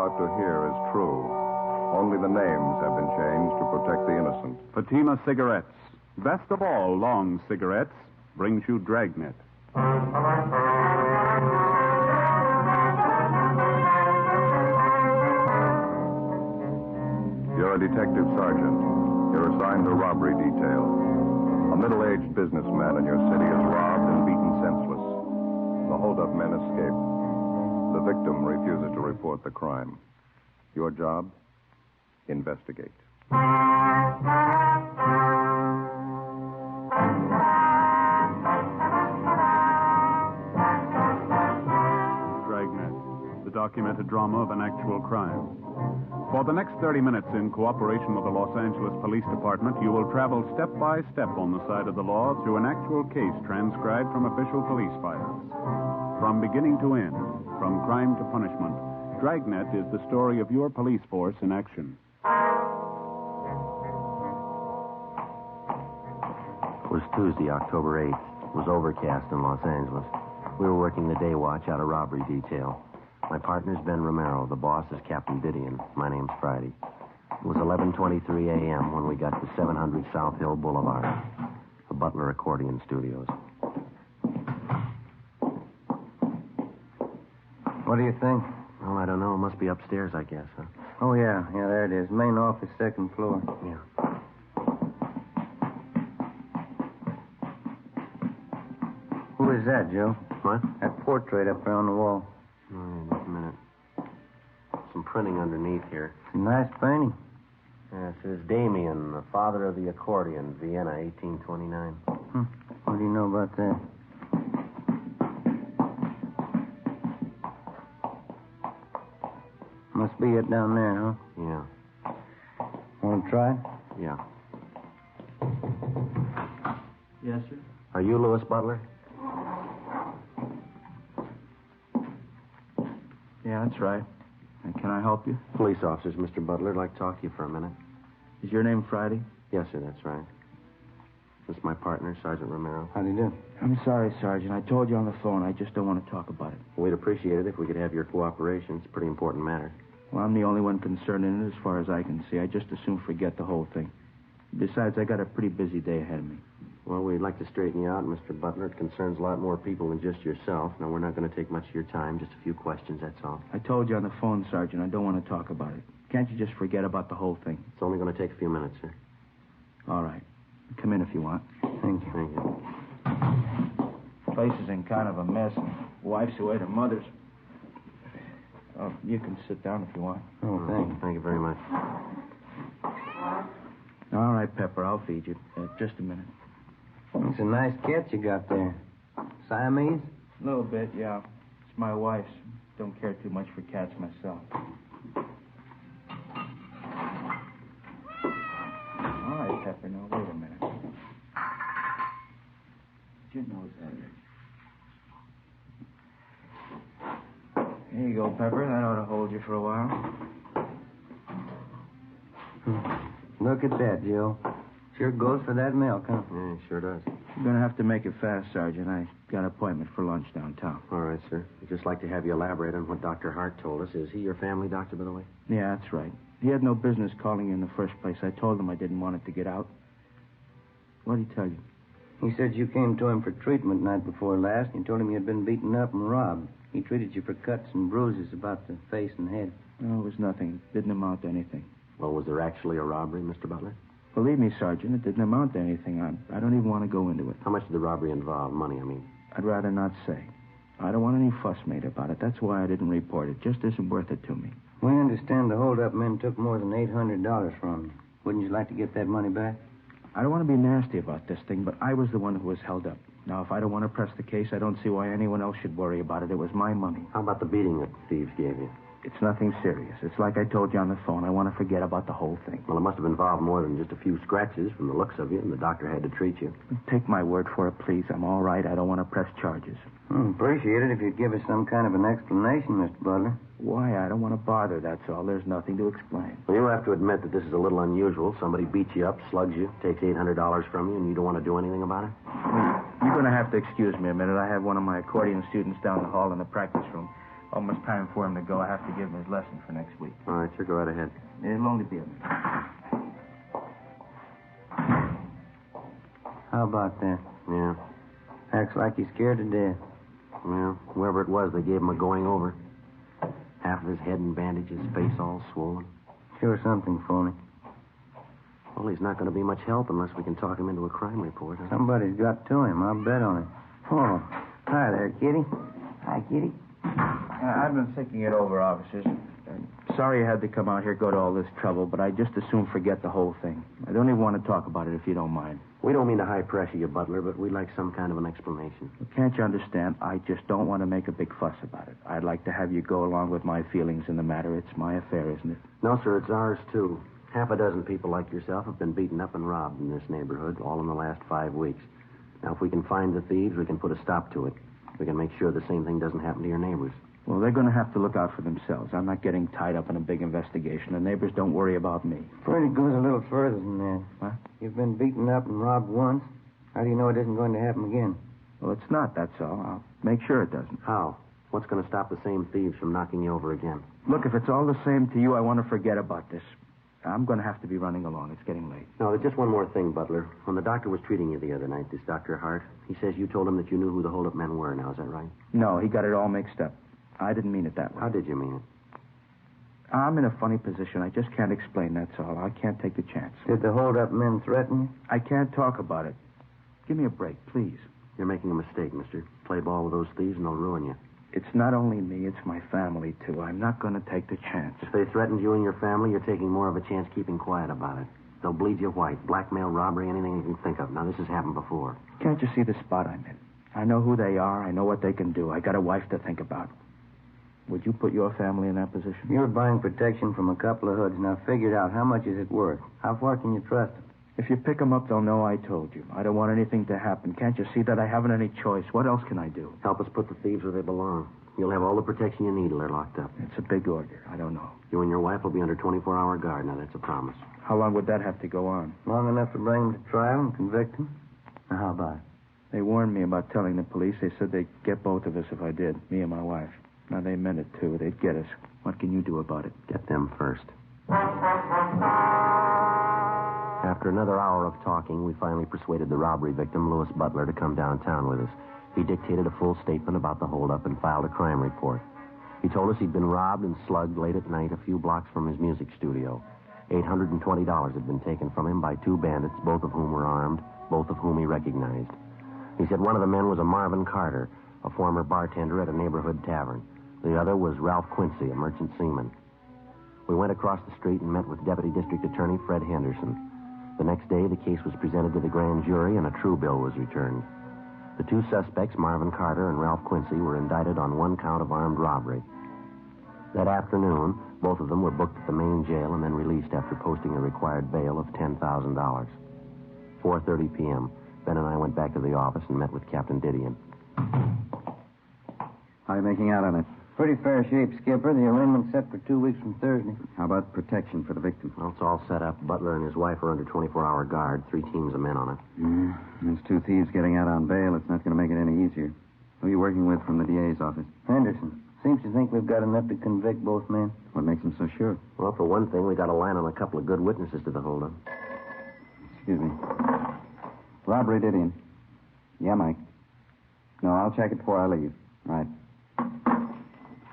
about to hear is true. Only the names have been changed to protect the innocent. Fatima Cigarettes, best of all long cigarettes, brings you Dragnet. You're a detective sergeant. You're assigned to robbery detail. A middle-aged businessman in your city is robbed and beaten senseless. The hold-up men escape. The victim refuses to report the crime. Your job? Investigate. Dragnet, the documented drama of an actual crime. For the next 30 minutes, in cooperation with the Los Angeles Police Department, you will travel step by step on the side of the law through an actual case transcribed from official police files. From beginning to end, from crime to punishment, Dragnet is the story of your police force in action. It was Tuesday, October 8th. It was overcast in Los Angeles. We were working the day watch out of robbery detail. My partner's Ben Romero. The boss is Captain Didion. My name's Friday. It was 11:23 a.m. when we got to 700 South Hill Boulevard, the Butler Accordion Studios. What do you think? Well, I don't know. It must be upstairs, I guess, huh? Oh, yeah, there it is. Main office, second floor. Yeah. Who is that, Joe? What? That portrait up there on the wall. Just a minute. Some printing underneath here. It's a nice painting. Yeah, it says Damien, the father of the accordion, Vienna, 1829. What do you know about that? Must be it down there, huh? Yeah. Want to try it? Yeah. Yes, sir. Are you Louis Butler? Yeah, that's right. And can I help you? Police officers, Mr. Butler. I'd like to talk to you for a minute. Is your name Friday? Yes, sir, that's right. This is my partner, Sergeant Romero. How do you do? I'm sorry, Sergeant. I told you on the phone. I just don't want to talk about it. We'd appreciate it if we could have your cooperation. It's a pretty important matter. Well, I'm the only one concerned in it as far as I can see. I just as soon forget the whole thing. Besides, I got a pretty busy day ahead of me. Well, we'd like to straighten you out, Mr. Butler. It concerns a lot more people than just yourself. Now, we're not going to take much of your time, just a few questions, that's all. I told you on the phone, Sergeant. I don't want to talk about it. Can't you just forget about the whole thing? It's only going to take a few minutes, sir. All right. Come in if you want. Thank you. Thank you. Place is in kind of a mess. Wife's away to mother's. Oh, you can sit down if you want. Oh, thanks. Thank you very much. All right, Pepper. I'll feed you. Just a minute. It's a nice cat you got there. Siamese? A little bit, yeah. It's my wife's. Don't care too much for cats myself. All right, Pepper. Now, wait a minute. Get your nose out of here. There you go, Pepper. That ought to hold you for a while. Look at that, Joe. Sure goes for that milk, huh? Yeah, it sure does. You're going to have to make it fast, Sergeant. I got an appointment for lunch downtown. All right, sir. I'd just like to have you elaborate on what Dr. Hart told us. Is he your family doctor, by the way? Yeah, that's right. He had no business calling you in the first place. I told him I didn't want it to get out. What did he tell you? He said you came to him for treatment night before last, and you told him you had been beaten up and robbed. He treated you for cuts and bruises about the face and head. No, it was nothing. It didn't amount to anything. Well, was there actually a robbery, Mr. Butler? Believe me, Sergeant, it didn't amount to anything. I don't even want to go into it. How much did the robbery involve? Money, I mean. I'd rather not say. I don't want any fuss made about it. That's why I didn't report it. Just isn't worth it to me. We understand the hold-up men took more than $800 from you. Wouldn't you like to get that money back? I don't want to be nasty about this thing, but I was the one who was held up. Now, if I don't want to press the case, I don't see why anyone else should worry about it. It was my money. How about the beating that thieves gave you? It's nothing serious. It's like I told you on the phone. I want to forget about the whole thing. Well, it must have involved more than just a few scratches from the looks of you, and the doctor had to treat you. Take my word for it, please. I'm all right. I don't want to press charges. Appreciate it if you'd give us some kind of an explanation, Mr. Butler. Why? I don't want to bother, that's all. There's nothing to explain. Well, you'll have to admit that this is a little unusual. Somebody beats you up, slugs you, takes $800 from you, and you don't want to do anything about it? You're going to have to excuse me a minute. I have one of my accordion students down the hall in the practice room. Almost time for him to go. I have to give him his lesson for next week. All right, sure, go right ahead. It'll only be a minute. How about that? Yeah. Acts like he's scared to death. Well, whoever it was, they gave him a going over. Half of his head in bandages, face all swollen. Sure something phony. Well, he's not going to be much help unless we can talk him into a crime report. Huh? Somebody's got to him. I'll bet on it. Oh, hi there, Kitty. Hi, Kitty. I've been thinking it over, officers. Sorry I had to come out here, go to all this trouble, but I just as soon forget the whole thing. I don't even want to talk about it if you don't mind. We don't mean to high pressure you, Butler, but we'd like some kind of an explanation. Well, can't you understand? I just don't want to make a big fuss about it. I'd like to have you go along with my feelings in the matter. It's my affair, isn't it? No, sir, it's ours, too. Half a dozen people like yourself have been beaten up and robbed in this neighborhood, all in the last 5 weeks. Now, if we can find the thieves, we can put a stop to it. We can make sure the same thing doesn't happen to your neighbors. Well, they're going to have to look out for themselves. I'm not getting tied up in a big investigation. The neighbors don't worry about me. Afraid it goes a little further than that. What? You've been beaten up and robbed once. How do you know it isn't going to happen again? Well, it's not, that's all. I'll make sure it doesn't. How? What's going to stop the same thieves from knocking you over again? Look, if it's all the same to you, I want to forget about this. I'm going to have to be running along. It's getting late. No, there's just one more thing, Butler. When the doctor was treating you the other night, this Dr. Hart, he says you told him that you knew who the hold-up men were now. Is that right? No, he got it all mixed up. I didn't mean it that way. How did you mean it? I'm in a funny position. I just can't explain, that's all. I can't take the chance. Did the hold-up men threaten you? I can't talk about it. Give me a break, please. You're making a mistake, mister. Play ball with those thieves and they'll ruin you. It's not only me, it's my family, too. I'm not going to take the chance. If they threatened you and your family, you're taking more of a chance keeping quiet about it. They'll bleed you white. Blackmail, robbery, anything you can think of. Now, this has happened before. Can't you see the spot I'm in? I know who they are. I know what they can do. I got a wife to think about. Would you put your family in that position? You're buying protection from a couple of hoods. Now, figure it out. How much is it worth? How far can you trust them? If you pick them up, they'll know I told you. I don't want anything to happen. Can't you see that I haven't any choice? What else can I do? Help us put the thieves where they belong. You'll have all the protection you need till they're locked up. It's a big order. I don't know. You and your wife will be under 24-hour guard. Now, that's a promise. How long would that have to go on? Long enough to bring them to trial and convict them? Now, how about it? They warned me about telling the police. They said they'd get both of us if I did, me and my wife. Now, they meant it, too. They'd get us. What can you do about it? Get them first. After another hour of talking, we finally persuaded the robbery victim, Louis Butler, to come downtown with us. He dictated a full statement about the holdup and filed a crime report. He told us he'd been robbed and slugged late at night a few blocks from his music studio. $820 had been taken from him by two bandits, both of whom were armed, both of whom he recognized. He said one of the men was a Marvin Carter, a former bartender at a neighborhood tavern. The other was Ralph Quincy, a merchant seaman. We went across the street and met with Deputy District Attorney Fred Henderson. The next day, the case was presented to the grand jury and a true bill was returned. The two suspects, Marvin Carter and Ralph Quincy, were indicted on one count of armed robbery. That afternoon, both of them were booked at the main jail and then released after posting a required bail of $10,000. 4:30 p.m. Ben and I went back to the office and met with Captain Didion. How are you making out on it? Pretty fair shape, Skipper. The arraignment's set for 2 weeks from Thursday. How about protection for the victim? Well, it's all set up. Butler and his wife are under 24-hour guard. 3 teams of men on it. There's 2 thieves getting out on bail. It's not going to make it any easier. Who are you working with from the DA's office? Henderson. Seems to think we've got enough to convict both men. What makes him so sure? Well, for one thing, we got a line on a couple of good witnesses to the holdup. Excuse me. Robbery, Didion. Yeah, Mike. No, I'll check it before I leave. Right.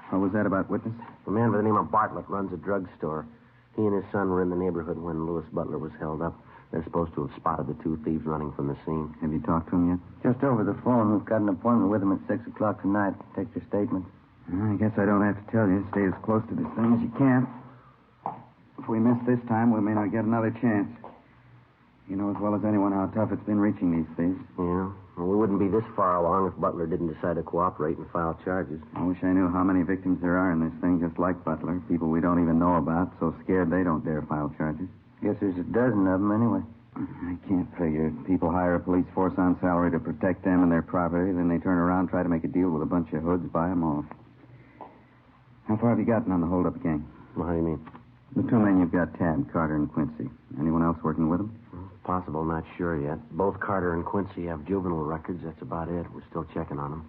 What was that about witness? A man by the name of Bartlett runs a drugstore. He and his son were in the neighborhood when Louis Butler was held up. They're supposed to have spotted the 2 thieves running from the scene. Have you talked to him yet? Just over the phone. We've got an appointment with them at 6 o'clock tonight. Take their statements. I guess I don't have to tell you. Stay as close to this thing as you can. If we miss this time, we may not get another chance. You know as well as anyone how tough it's been reaching these thieves. Yeah. Well, we wouldn't be this far along if Butler didn't decide to cooperate and file charges. I wish I knew how many victims there are in this thing just like Butler. People we don't even know about, so scared they don't dare file charges. Guess there's a dozen of them anyway. I can't figure. People hire a police force on salary to protect them and their property, then they turn around and try to make a deal with a bunch of hoods, buy them off. How far have you gotten on the hold-up gang? Well, how do you mean? The 2 men you've got tabbed, Carter and Quincy. Anyone else working with them? Possible, not sure yet. Both Carter and Quincy have juvenile records. That's about it. We're still checking on them.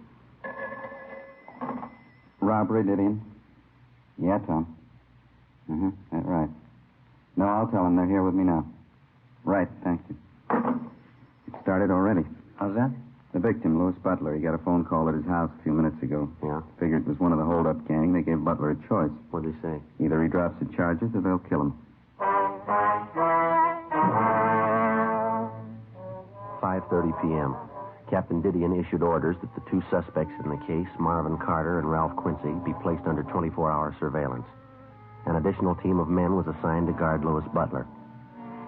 Robbery, Didion? Yeah, Tom. That's right. No, I'll tell them. They're here with me now. Right, thank you. It started already. How's that? The victim, Louis Butler, he got a phone call at his house a few minutes ago. Yeah? Figured it was one of the hold-up gang. They gave Butler a choice. What'd they say? Either he drops the charges or they'll kill him. 5:30 p.m. Captain Didion issued orders that the two suspects in the case, Marvin Carter and Ralph Quincy, be placed under 24-hour surveillance. An additional team of men was assigned to guard Louis Butler.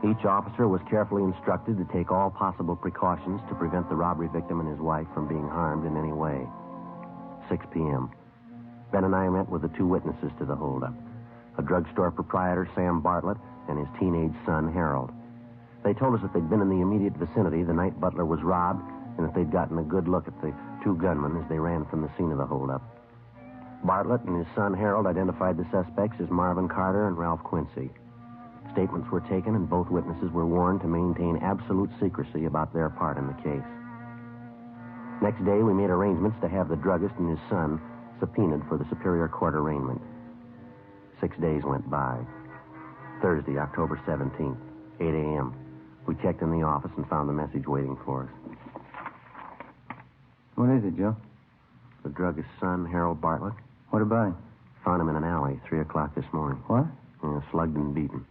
Each officer was carefully instructed to take all possible precautions to prevent the robbery victim and his wife from being harmed in any way. 6 p.m. Ben and I met with the two witnesses to the holdup, a drugstore proprietor, Sam Bartlett, and his teenage son, Harold. They told us that they'd been in the immediate vicinity the night Butler was robbed and that they'd gotten a good look at the two gunmen as they ran from the scene of the holdup. Bartlett and his son, Harold, identified the suspects as Marvin Carter and Ralph Quincy. Statements were taken, and both witnesses were warned to maintain absolute secrecy about their part in the case. Next day, we made arrangements to have the druggist and his son subpoenaed for the Superior Court arraignment. 6 days went by. Thursday, October 17th, 8 a.m. We checked in the office and found the message waiting for us. What is it, Joe? The druggist's son, Harold Bartlett. What about him? Found him in an alley, 3 o'clock this morning. What? Yeah, slugged and beaten.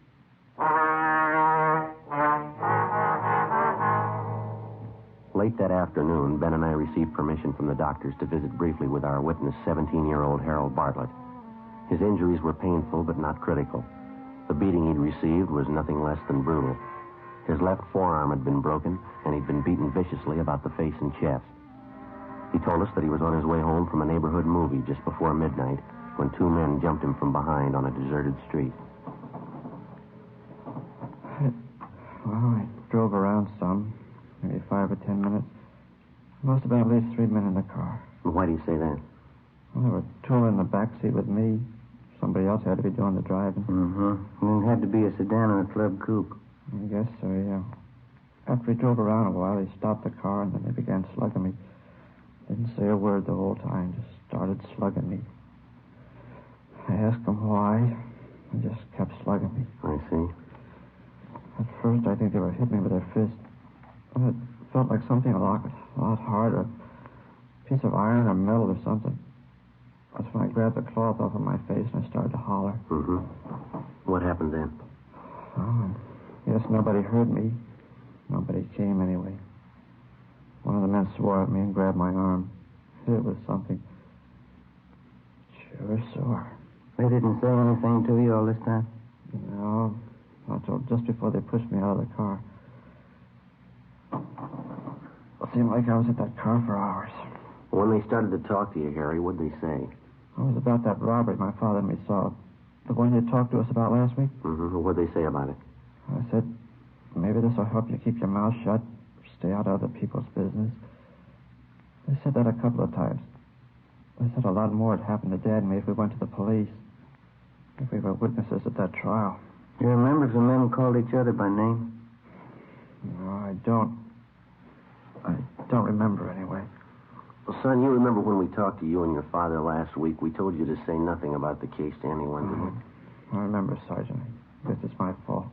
Late that afternoon, Ben and I received permission from the doctors to visit briefly with our witness, 17-year-old Harold Bartlett. His injuries were painful but not critical. The beating he'd received was nothing less than brutal. His left forearm had been broken, and he'd been beaten viciously about the face and chest. He told us that he was on his way home from a neighborhood movie just before midnight when two men jumped him from behind on a deserted street. Well, I drove around some, maybe 5 or 10 minutes. Must have been at least 3 men in the car. Why do you say that? Well, there were two in the back seat with me. Somebody else had to be doing the driving. It had to be a sedan or a club coupe. I guess so, yeah. After we drove around a while, they stopped the car and then they began slugging me. Didn't say a word the whole time, just started slugging me. I asked them why, and just kept slugging me. I see. At first, I think they were hitting me with their fists. And it felt like something a lot harder. A piece of iron or metal or something. That's when I grabbed the cloth off of my face and I started to holler. What happened then? Oh, yes, nobody heard me. Nobody came anyway. One of the men swore at me and grabbed my arm. It was something. Sure sore. They didn't say anything to you all this time? No, not till just before they pushed me out of the car. It seemed like I was at that car for hours. When they started to talk to you, Harry, what'd they say? It was about that robbery my father and me saw. The one you talked to us about last week? What'd they say about it? I said, maybe this will help you keep your mouth shut, stay out of other people's business. They said that a couple of times. They said a lot more had happened to Dad and me if we went to the police. If we were witnesses at that trial. You remember if the men called each other by name? No, I don't. I don't remember anyway. Well, son, you remember when we talked to you and your father last week, we told you to say nothing about the case to anyone, didn't we? I remember, Sergeant. I guess it's my fault.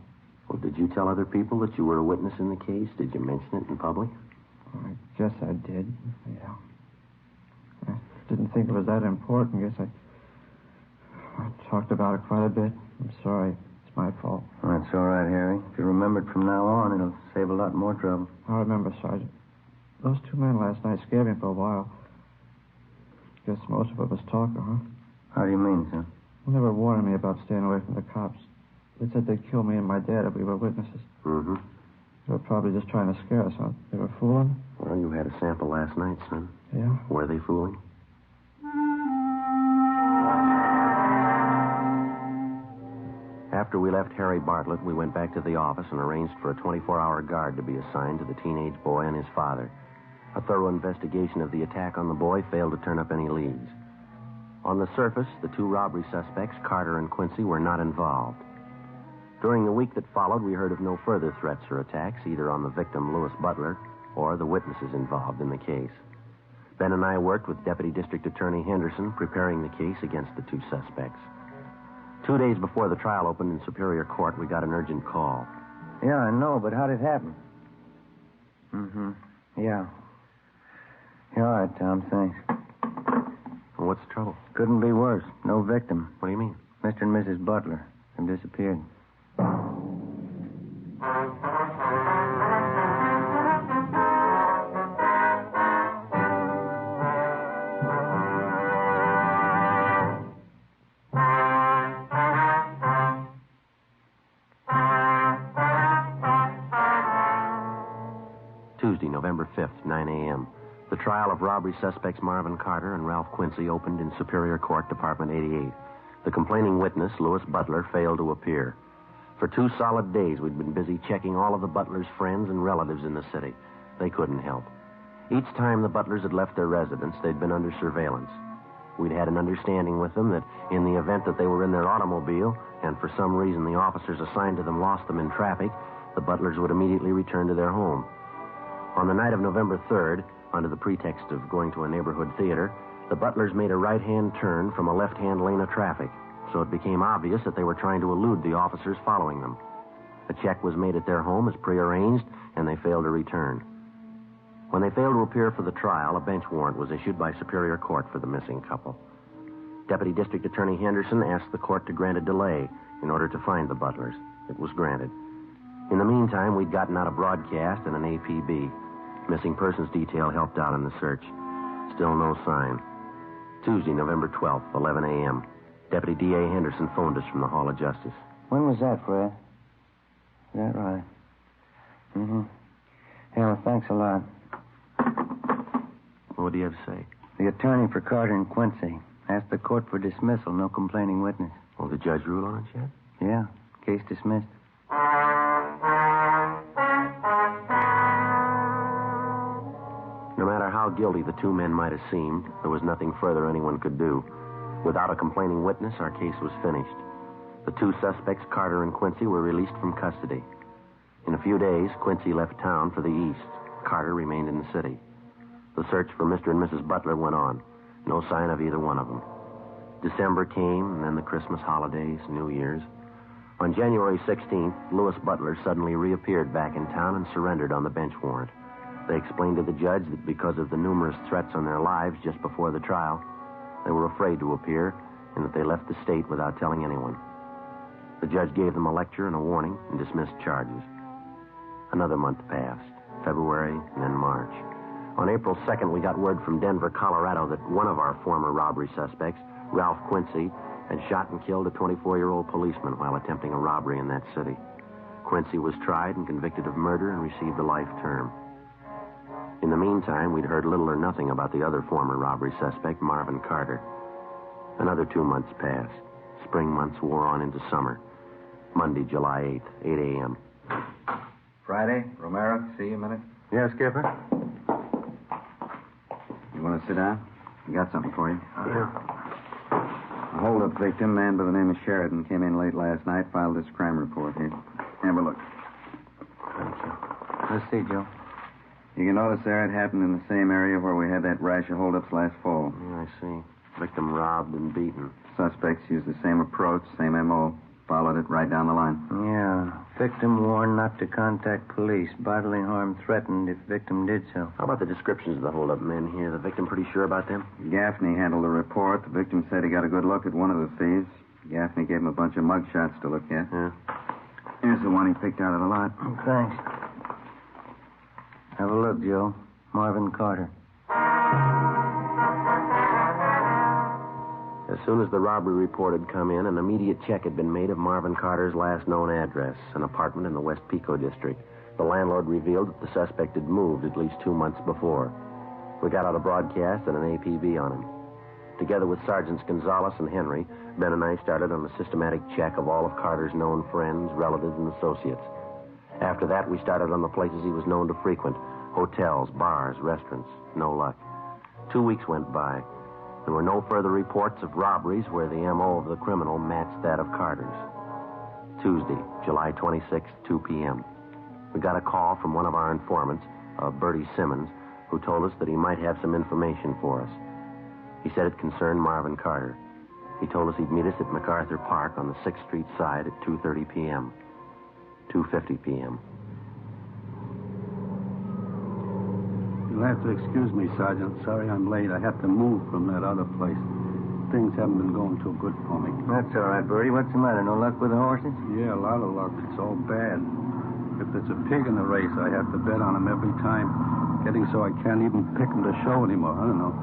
Well, did you tell other people that you were a witness in the case? Did you mention it in public? I guess I did, yeah. I didn't think it was that important. I guess I talked about it quite a bit. I'm sorry. It's my fault. Well, that's all right, Harry. If you remember it from now on, it'll save a lot more trouble. I remember, Sergeant. Those two men last night scared me for a while. Guess most of it was talk, huh? How do you mean, son? Well, they were warning me about staying away from the cops. They said they'd kill me and my dad if we were witnesses. They were probably just trying to scare us, huh? They were fooling? Well, you had a sample last night, son. Yeah? Were they fooling? After we left Harry Bartlett, we went back to the office and arranged for a 24-hour guard to be assigned to the teenage boy and his father. A thorough investigation of the attack on the boy failed to turn up any leads. On the surface, the two robbery suspects, Carter and Quincy, were not involved. During the week that followed, we heard of no further threats or attacks, either on the victim, Louis Butler, or the witnesses involved in the case. Ben and I worked with Deputy District Attorney Henderson, preparing the case against the two suspects. 2 days before the trial opened in Superior Court, we got an urgent call. Yeah, I know, but how did it happen? Yeah. Yeah, all right, Tom, thanks. Well, what's the trouble? Couldn't be worse. No victim. What do you mean? Mr. and Mrs. Butler have disappeared. Tuesday, November 5th, 9 a.m. The trial of robbery suspects Marvin Carter and Ralph Quincy opened in Superior Court, Department 88. The complaining witness, Louis Butler, failed to appear. For 2 solid days, we'd been busy checking all of the Butler's friends and relatives in the city. They couldn't help. Each time the Butlers had left their residence, they'd been under surveillance. We'd had an understanding with them that in the event that they were in their automobile, and for some reason the officers assigned to them lost them in traffic, the Butlers would immediately return to their home. On the night of November 3rd, under the pretext of going to a neighborhood theater, the Butlers made a right-hand turn from a left-hand lane of traffic, so it became obvious that they were trying to elude the officers following them. A check was made at their home as prearranged, and they failed to return. When they failed to appear for the trial, a bench warrant was issued by Superior Court for the missing couple. Deputy District Attorney Henderson asked the court to grant a delay in order to find the Butlers. It was granted. In the meantime, we'd gotten out a broadcast and an APB. Missing persons detail helped out in the search. Still no sign. Tuesday, November 12th, 11 a.m. Deputy D.A. Henderson phoned us from the Hall of Justice. When was that, Fred? Is that right? Yeah, well, thanks a lot. What do you have to say? The attorney for Carter and Quincy asked the court for dismissal, no complaining witness. Oh, the judge ruled on it yet? Yeah, case dismissed. No matter how guilty the two men might have seemed, there was nothing further anyone could do. Without a complaining witness, our case was finished. The two suspects, Carter and Quincy, were released from custody. In a few days, Quincy left town for the east. Carter remained in the city. The search for Mr. and Mrs. Butler went on. No sign of either one of them. December came, and then the Christmas holidays, New Year's. On January 16th, Louis Butler suddenly reappeared back in town and surrendered on the bench warrant. They explained to the judge that because of the numerous threats on their lives just before the trial, they were afraid to appear and that they left the state without telling anyone. The judge gave them a lecture and a warning and dismissed charges. Another month passed, February and then March. On April 2nd, we got word from Denver, Colorado that one of our former robbery suspects, Ralph Quincy, had shot and killed a 24-year-old policeman while attempting a robbery in that city. Quincy was tried and convicted of murder and received a life term. In the meantime, we'd heard little or nothing about the other former robbery suspect, Marvin Carter. Another 2 months passed. Spring months wore on into summer. Monday, July 8th, 8 a.m. Friday, Romero, see you a minute. Yes, Skipper? You want to sit down? I got something for you. Yeah. A hold-up victim, man by the name of Sheridan, came in late last night, filed this crime report here. Have a look. Thank you. Let's see, Joe. You can notice there it happened in the same area where we had that rash of hold-ups last fall. Yeah, I see. Victim robbed and beaten. Suspects used the same approach, same M.O., followed it right down the line. Yeah. Victim warned not to contact police. Bodily harm threatened if victim did so. How about the descriptions of the hold-up men here? The victim pretty sure about them? Gaffney handled the report. The victim said he got a good look at one of the thieves. Gaffney gave him a bunch of mug shots to look at. Yeah. Here's the one he picked out of the lot. Oh, thanks. Have a look, Joe. Marvin Carter. As soon as the robbery report had come in, an immediate check had been made of Marvin Carter's last known address, an apartment in the West Pico district. The landlord revealed that the suspect had moved at least 2 months before. We got out a broadcast and an APB on him. Together with Sergeants Gonzalez and Henry, Ben and I started on a systematic check of all of Carter's known friends, relatives, and associates. After that, we started on the places he was known to frequent. Hotels, bars, restaurants. No luck. 2 weeks went by. There were no further reports of robberies where the M.O. of the criminal matched that of Carter's. Tuesday, July 26th, 2 p.m. We got a call from one of our informants, Bertie Simmons, who told us that he might have some information for us. He said it concerned Marvin Carter. He told us he'd meet us at MacArthur Park on the 6th Street side at 2:30 p.m. 2:50 p.m. You'll have to excuse me, Sergeant. Sorry I'm late. I have to move from that other place. Things haven't been going too good for me. That's all right, Bertie. What's the matter? No luck with the horses? Yeah, a lot of luck. It's all bad. If there's a pig in the race, I have to bet on him every time. Getting so I can't even pick him to show anymore. I don't know.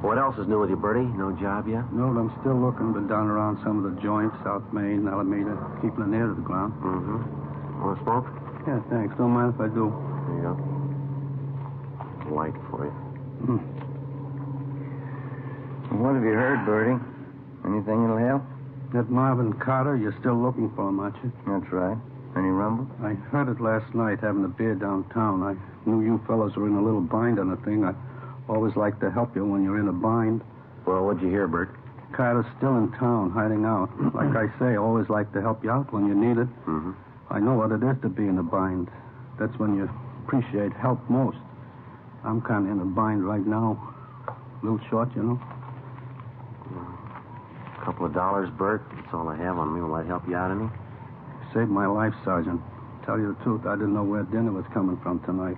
What else is new with you, Bertie? No job yet? No, I'm still looking. Been down around some of the joints, South Main, Alameda, keeping an ear to the ground. Mm-hmm. Want a smoke? Yeah, thanks. Don't mind if I do. There you go. Light for you. What have you heard, Bertie? Anything that'll help? That Marvin Carter, you're still looking for him, aren't you? That's right. Any rumble? I heard it last night having a beer downtown. I knew you fellows were in a little bind on the thing. I always like to help you when you're in a bind. Well, what'd you hear, Bert? Carter's still in town, hiding out. Like I say, I always like to help you out when you need it. Mm-hmm. I know what it is to be in a bind. That's when you appreciate help most. I'm kind of in a bind right now. A little short, you know. A couple of dollars, Bert. That's all I have on me. Will that help you out any? Saved my life, Sergeant. Tell you the truth, I didn't know where dinner was coming from tonight.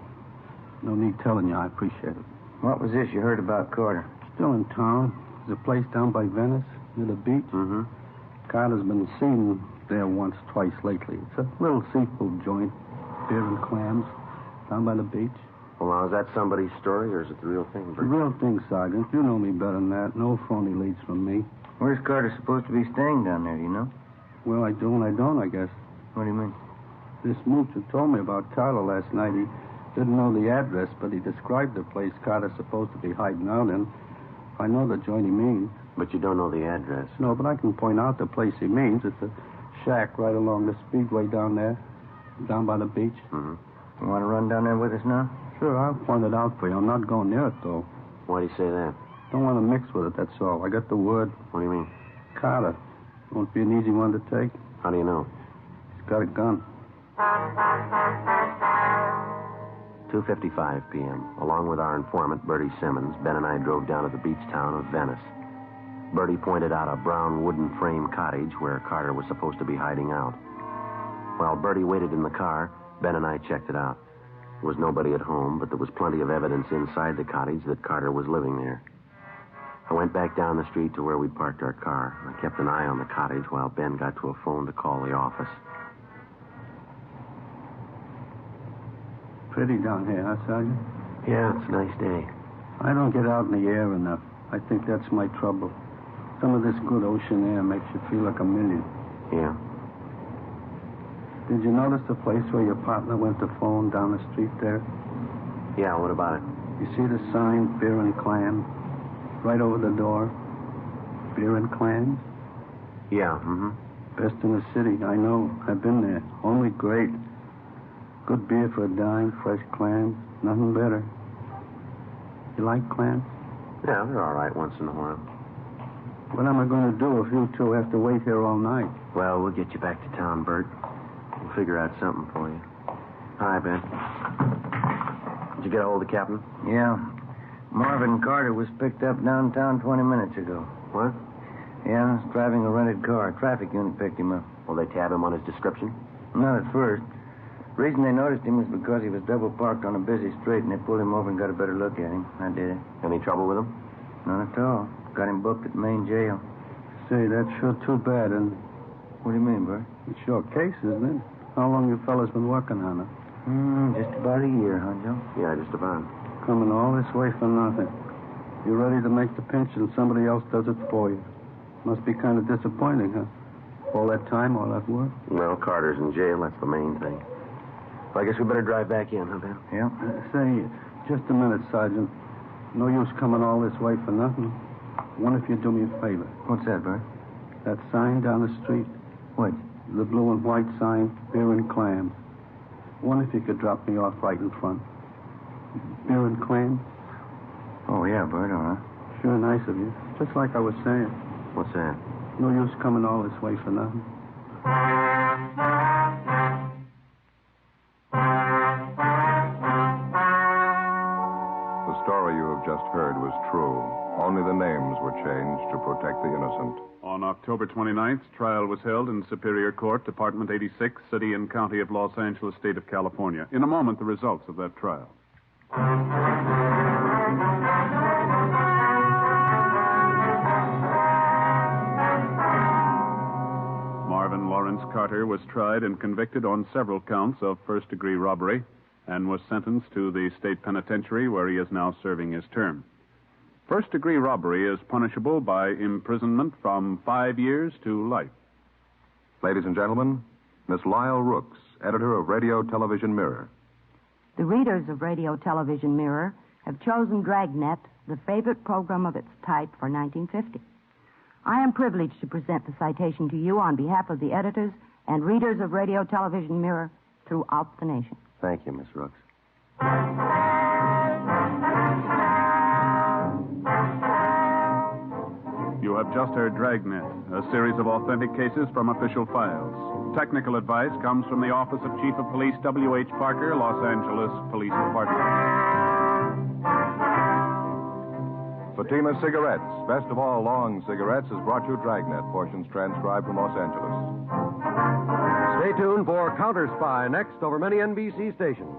No need telling you, I appreciate it. What was this you heard about Carter? Still in town. There's a place down by Venice, near the beach. Mm-hmm. Carter's been seen there once, twice lately. It's a little seafood joint, beer and clams, down by the beach. Well, now, is that somebody's story, or is it the real thing, The Bert? real thing, Sergeant. You know me better than that. No phony leads from me. Where's Carter supposed to be staying down there, do you know? Well, I do and I don't, I guess. What do you mean? This mooch who told me about Carter last night, he didn't know the address, but he described the place Carter's supposed to be hiding out in. I know the joint he means. But you don't know the address. No, but I can point out the place he means. It's a shack right along the speedway down there, down by the beach. Mm-hmm. You want to run down there with us now? Sure, I'll point it out for you. I'm not going near it, though. Why do you say that? Don't want to mix with it, that's all. I got the word. What do you mean? Carter. Won't be an easy one to take. How do you know? He's got a gun. 2:55 p.m. Along with our informant, Bertie Simmons, Ben and I drove down to the beach town of Venice. Bertie pointed out a brown wooden frame cottage where Carter was supposed to be hiding out. While Bertie waited in the car, Ben and I checked it out. There was nobody at home, but there was plenty of evidence inside the cottage that Carter was living there. I went back down the street to where we'd parked our car. I kept an eye on the cottage while Ben got to a phone to call the office. Pretty down here, huh, Sergeant? Yeah, it's a nice day. I don't get out in the air enough. I think that's my trouble. Some of this good ocean air makes you feel like a million. Yeah. Did you notice the place where your partner went to phone down the street there? Yeah, what about it? You see the sign, beer and clams? Right over the door. Beer and clams? Yeah, mm-hmm. Best in the city, I know. I've been there. Only great. Good beer for a dime, fresh clams. Nothing better. You like clams? Yeah, they're all right once in a while. What am I going to do if you two have to wait here all night? Well, we'll get you back to town, Bert. We'll figure out something for you. Hi, Ben. Did you get a hold of the captain? Yeah. Marvin Carter was picked up downtown 20 minutes ago. What? Yeah, he's driving a rented car. A traffic unit picked him up. Will they tab him on his description? Not at first. The reason they noticed him was because he was double parked on a busy street, and they pulled him over and got a better look at him. I did it. Any trouble with him? None at all. Got him booked at Main Jail. Say, that's sure too bad, and What do you mean, Bert? it's your case, isn't it? How long you fellas been working on it? Just about a year, huh, Joe? Yeah, just about. Coming all this way for nothing. You're ready to make the pinch and somebody else does it for you. Must be kind of disappointing, huh? All that time, all that work. Well, Carter's in jail. That's the main thing. Well, I guess we better drive back in, huh, Ben? Yeah. Say, just a minute, Sergeant. No use coming all this way for nothing. What if you do me a favor? What's that, Bert? That sign down the street, What? the blue and white sign, beer and clams. What if you could drop me off right in front? Beer and clams? Oh, yeah, Bert, all right. Sure nice of you. Just like I was saying. What's that? No use coming all this way for nothing. have just heard was true. Only the names were changed to protect the innocent. On October 29th, trial was held in Superior Court, Department 86, City and County of Los Angeles, State of California. In a moment, the results of that trial. Marvin Lawrence Carter was tried and convicted on several counts of first-degree robbery and was sentenced to the state penitentiary where he is now serving his term. First-degree robbery is punishable by imprisonment from 5 years to life. Ladies and gentlemen, Miss Lyle Rooks, editor of Radio Television Mirror. The readers of Radio Television Mirror have chosen Dragnet, the favorite program of its type, for 1950. I am privileged to present the citation to you on behalf of the editors and readers of Radio Television Mirror throughout the nation. Thank you, Miss Rooks. You have just heard Dragnet, a series of authentic cases from official files. Technical advice comes from the Office of Chief of Police W.H. Parker, Los Angeles Police Department. Fatima Cigarettes, best of all long cigarettes, has brought you Dragnet, portions transcribed from Los Angeles. Stay tuned for Counter Spy next over many NBC stations.